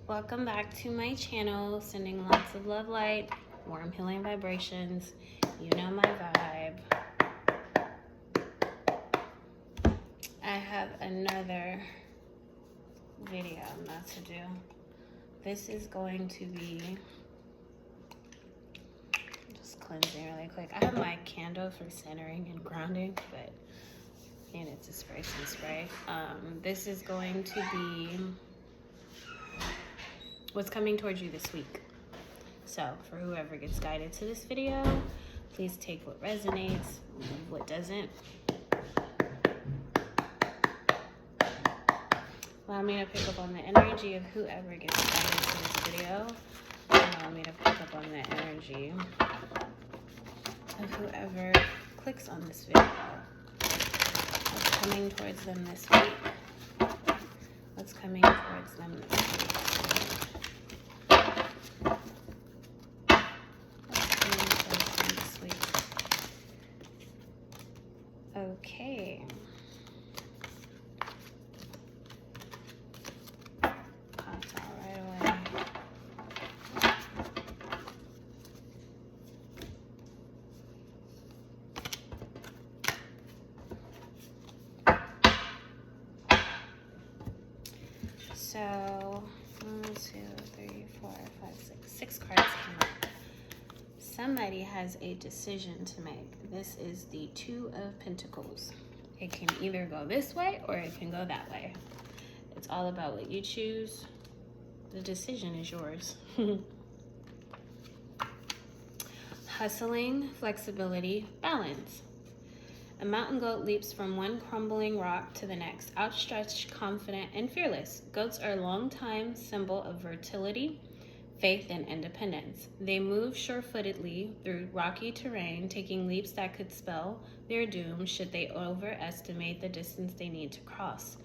Welcome back to my channel, sending lots of love, light, warm healing vibrations. You know my vibe. I have another video not to do. This is going to be just cleansing really quick. I have my candle for centering and grounding, but and it's a spray and spray. This is going to be what's coming towards you this week. So for whoever gets guided to this video, please take what resonates, leave what doesn't. Allow me to pick up on the energy of whoever gets guided to this video. Allow me to pick up on the energy of whoever clicks on this video. What's coming towards them this week? What's coming towards them this week? Okay. Pops out right away. So, 1, 2, 3, 4, 5, 6. 6 cards come up. Somebody has a decision to make. This is the Two of Pentacles. It can either go this way or it can go that way. It's all about what you choose. The decision is yours. Hustling, flexibility, balance. A mountain goat leaps from one crumbling rock to the next, outstretched, confident, and fearless. Goats are a long-time symbol of fertility, faith, and independence. They move sure-footedly through rocky terrain, taking leaps that could spell their doom should they overestimate the distance they need to cross.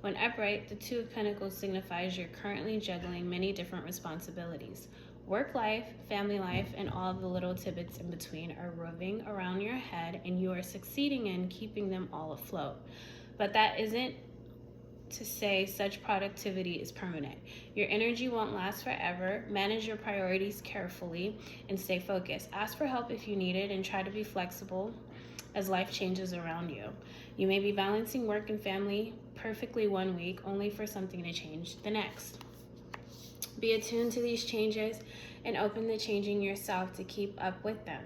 When upright, the Two of Pentacles signifies you're currently juggling many different responsibilities. Work life, family life, and all the little tidbits in between are roving around your head, and you are succeeding in keeping them all afloat. But that isn't to say such productivity is permanent. Your energy won't last forever. Manage your priorities carefully and stay focused. Ask for help if you need it and try to be flexible as life changes around you. You may be balancing work and family perfectly one week, only for something to change the next. Be attuned to these changes and open to changing yourself to keep up with them.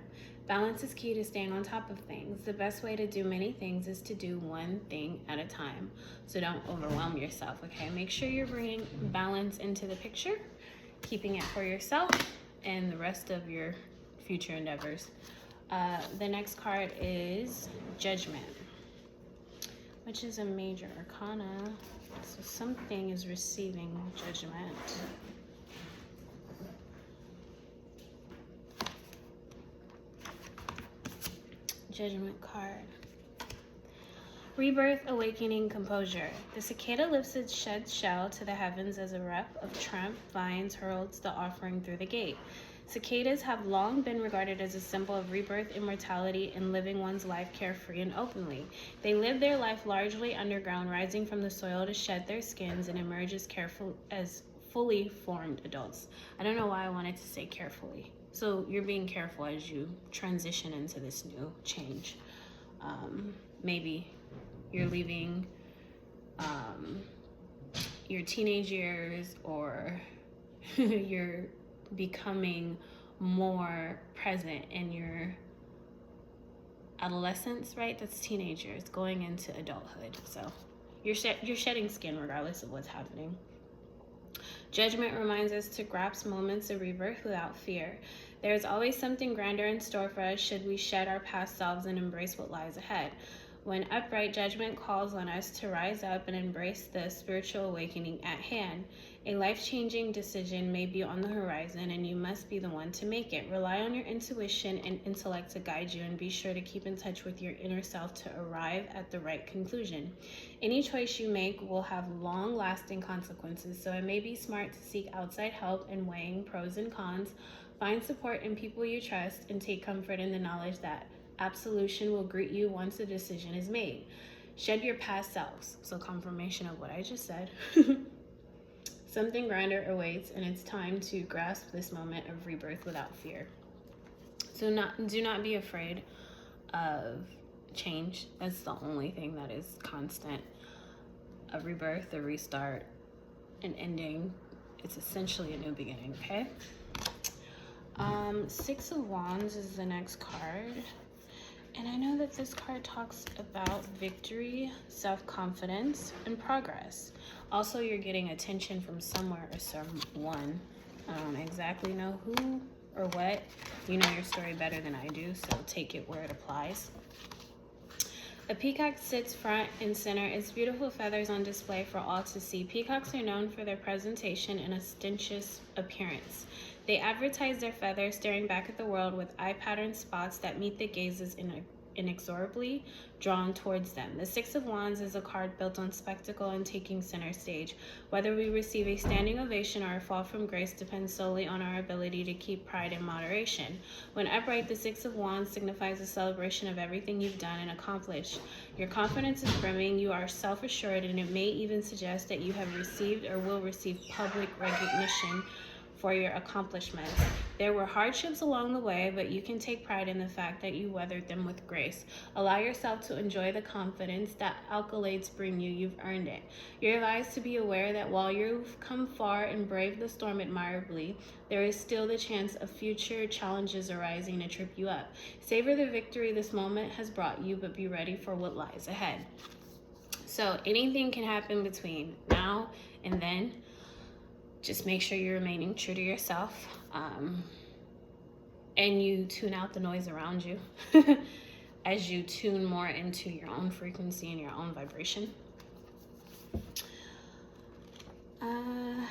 Balance is key to staying on top of things. The best way to do many things is to do one thing at a time. So don't overwhelm yourself, okay? Make sure you're bringing balance into the picture, keeping it for yourself and the rest of your future endeavors. The next card is Judgment, which is a major arcana. So something is receiving judgment. Judgment card. Rebirth, awakening, composure. The cicada lifts its shed shell to the heavens as a rep of triumph vines hurls the offering through the gate. Cicadas have long been regarded as a symbol of rebirth, immortality, and living one's life carefree and openly. They live their life largely underground, rising from the soil to shed their skins and emerge as fully formed adults. I don't know why I wanted to say carefully. So you're being careful as you transition into this new change. Maybe you're leaving your teenage years, or you're becoming more present in your adolescence, right? That's teenage years, going into adulthood. So you're shedding skin regardless of what's happening. Judgment reminds us to grasp moments of rebirth without fear. There is always something grander in store for us should we shed our past selves and embrace what lies ahead. When upright, judgment calls on us to rise up and embrace the spiritual awakening at hand. A life-changing decision may be on the horizon, and you must be the one to make it. Rely on your intuition and intellect to guide you, and be sure to keep in touch with your inner self to arrive at the right conclusion. Any choice you make will have long-lasting consequences, so it may be smart to seek outside help in weighing pros and cons. Find support in people you trust, and take comfort in the knowledge that absolution will greet you once a decision is made. Shed your past selves. So confirmation of what I just said. Something grander awaits, and it's time to grasp this moment of rebirth without fear. So do not be afraid of change. That's the only thing that is constant. A rebirth, a restart, an ending. It's essentially a new beginning, okay? Six of Wands is the next card. And I know that this card talks about victory, self-confidence, and progress. Also, you're getting attention from somewhere or someone. I don't exactly know who or what. You know your story better than I do, so take it where it applies. A peacock sits front and center, its beautiful feathers on display for all to see. Peacocks are known for their presentation and ostentatious appearance. They advertise their feathers, staring back at the world with eye-patterned spots that meet the gazes inexorably drawn towards them. The Six of Wands is a card built on spectacle and taking center stage. Whether we receive a standing ovation or a fall from grace depends solely on our ability to keep pride in moderation. When upright, the Six of Wands signifies a celebration of everything you've done and accomplished. Your confidence is brimming, you are self-assured, and it may even suggest that you have received or will receive public recognition for your accomplishments. There were hardships along the way, but you can take pride in the fact that you weathered them with grace. Allow yourself to enjoy the confidence that accolades bring you. You've earned it. You're advised to be aware that while you've come far and braved the storm admirably, there is still the chance of future challenges arising to trip you up. Savor the victory this moment has brought you, but be ready for what lies ahead. So anything can happen between now and then. Just make sure you're remaining true to yourself, and you tune out the noise around you as you tune more into your own frequency and your own vibration. And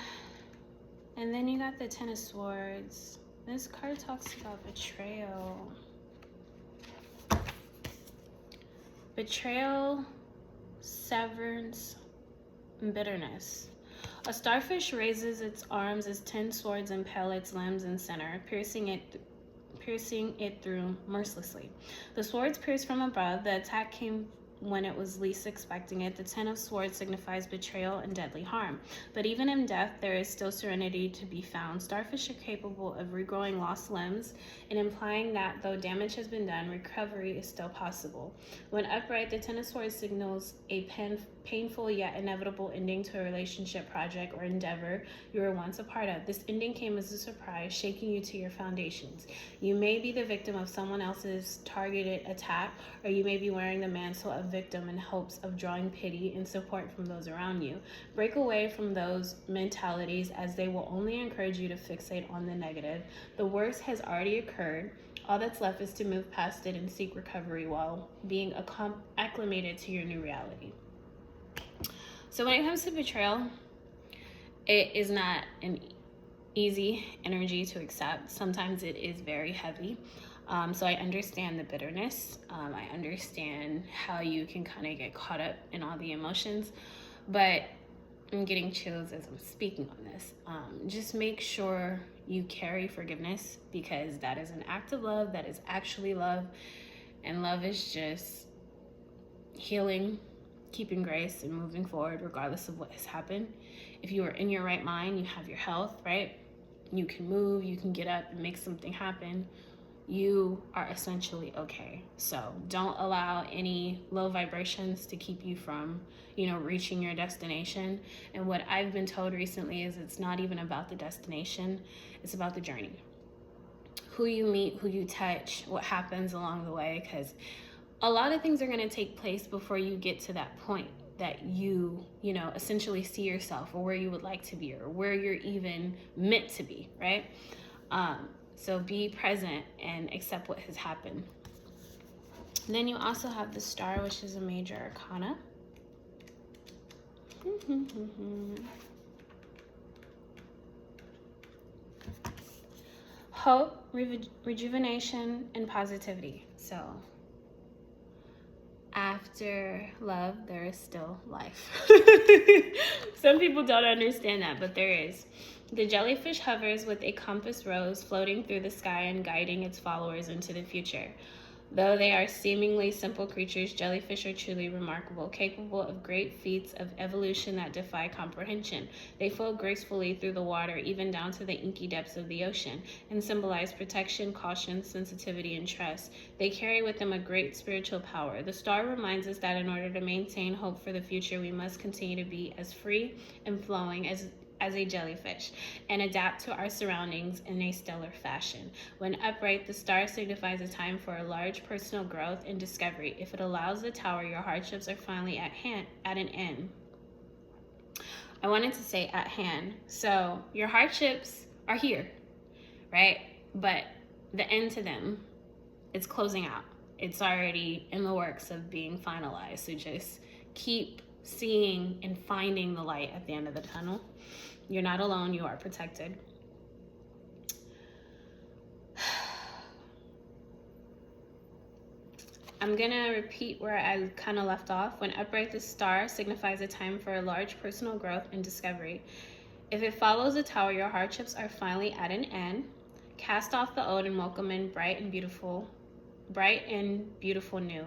then you got the Ten of Swords. This card talks about betrayal. Betrayal, severance, and bitterness. A starfish raises its arms as 10 swords impale its limbs and center, piercing it through mercilessly. The swords pierce from above. The attack came when it was least expecting it. The Ten of Swords signifies betrayal and deadly harm. But even in death, there is still serenity to be found. Starfish are capable of regrowing lost limbs, and implying that though damage has been done, recovery is still possible. When upright, the Ten of Swords signals a painful yet inevitable ending to a relationship, project, or endeavor you were once a part of. This ending came as a surprise, shaking you to your foundations. You may be the victim of someone else's targeted attack, or you may be wearing the mantle of victim in hopes of drawing pity and support from those around you. Break away from those mentalities, as they will only encourage you to fixate on the negative. The worst has already occurred. All that's left is to move past it and seek recovery while being acclimated to your new reality. So when it comes to betrayal, it is not an easy energy to accept. Sometimes it is very heavy. So I understand the bitterness. I understand how you can kind of get caught up in all the emotions, but I'm getting chills as I'm speaking on this. Just make sure you carry forgiveness, because that is an act of love. That is actually love. And love is just healing, keeping grace, and moving forward regardless of what has happened. If you are in your right mind, you have your health, right? You can move, you can get up and make something happen. You are essentially okay. So don't allow any low vibrations to keep you from, reaching your destination. And what I've been told recently is it's not even about the destination, it's about the journey. Who you meet, who you touch, what happens along the way, because a lot of things are going to take place before you get to that point that you essentially see yourself, or where you would like to be, or where you're even meant to be, right? So be present and accept what has happened. And then you also have the Star, which is a major arcana. Hope, rejuvenation, and positivity. So after love, there is still life. Some people don't understand that, but there is. The jellyfish hovers with a compass rose floating through the sky and guiding its followers into the future. Though they are seemingly simple creatures, jellyfish are truly remarkable, capable of great feats of evolution that defy comprehension. They float gracefully through the water, even down to the inky depths of the ocean, and symbolize protection, caution, sensitivity, and trust. They carry with them a great spiritual power. The star reminds us that in order to maintain hope for the future, we must continue to be as free and flowing as a jellyfish, and adapt to our surroundings in a stellar fashion. When upright, the star signifies a time for a large personal growth and discovery. If it allows the tower, your hardships are finally at an end. I wanted to say at hand. So your hardships are here, right? But the end to them, it's closing out. It's already in the works of being finalized. So just keep seeing and finding the light at the end of the tunnel. You're not alone, you are protected. I'm gonna repeat where I kind of left off. When upright, the star signifies a time for a large personal growth and discovery. If it follows the tower, your hardships are finally at an end. Cast off the old and welcome in bright and beautiful new.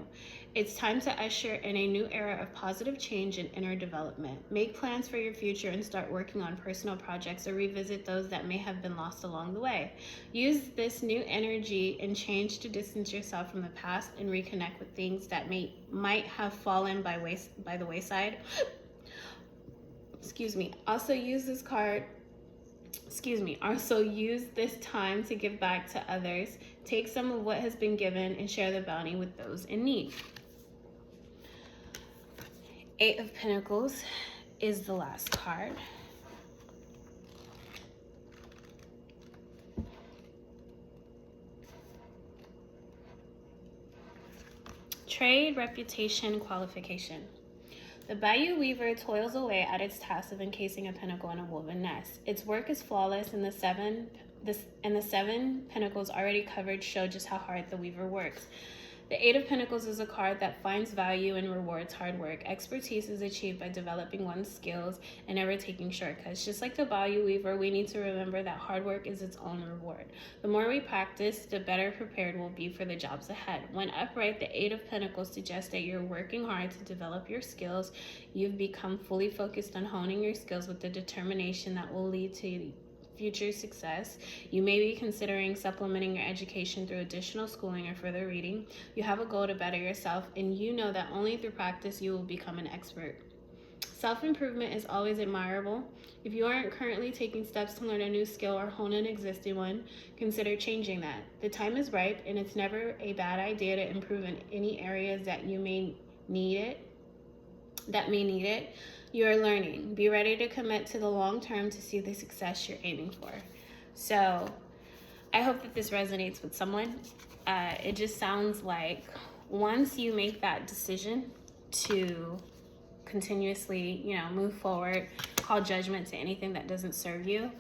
It's time to usher in a new era of positive change and inner development. Make plans for your future and start working on personal projects or revisit those that may have been lost along the way. Use this new energy and change to distance yourself from the past and reconnect with things that might have fallen by the wayside. Also use this time to give back to others. Take some of what has been given and share the bounty with those in need. 8 of Pentacles is the last card. Trade, reputation, qualification. The Bayou Weaver toils away at its task of encasing a pentacle in a woven nest. Its work is flawless, and the seven pentacles already covered show just how hard the weaver works. The 8 of Pentacles is a card that finds value and rewards hard work. Expertise is achieved by developing one's skills and never taking shortcuts. Just like the Bayou Weaver, we need to remember that hard work is its own reward. The more we practice, the better prepared we'll be for the jobs ahead. When upright, the 8 of Pentacles suggests that you're working hard to develop your skills. You've become fully focused on honing your skills with the determination that will lead to future success. You may be considering supplementing your education through additional schooling or further reading. You have a goal to better yourself, and you know that only through practice you will become an expert. Self-improvement is always admirable. If you aren't currently taking steps to learn a new skill or hone an existing one, consider changing that. The time is ripe, and it's never a bad idea to improve in any areas that may need it. You are learning. Be ready to commit to the long term to see the success you're aiming for. So I hope that this resonates with someone. It just sounds like once you make that decision to continuously, move forward, call judgment to anything that doesn't serve you,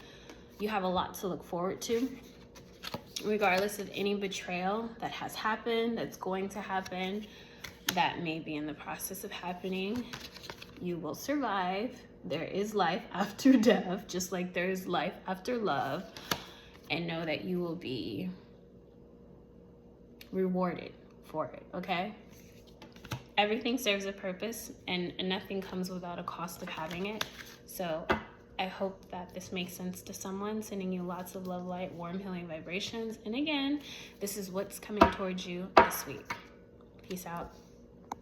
you have a lot to look forward to. Regardless of any betrayal that has happened, that's going to happen, that may be in the process of happening, you will survive. There is life after death, just like there is life after love. And know that you will be rewarded for it, okay? Everything serves a purpose, and nothing comes without a cost of having it. So I hope that this makes sense to someone. Sending you lots of love, light, warm, healing vibrations. And again, this is what's coming towards you this week. Peace out.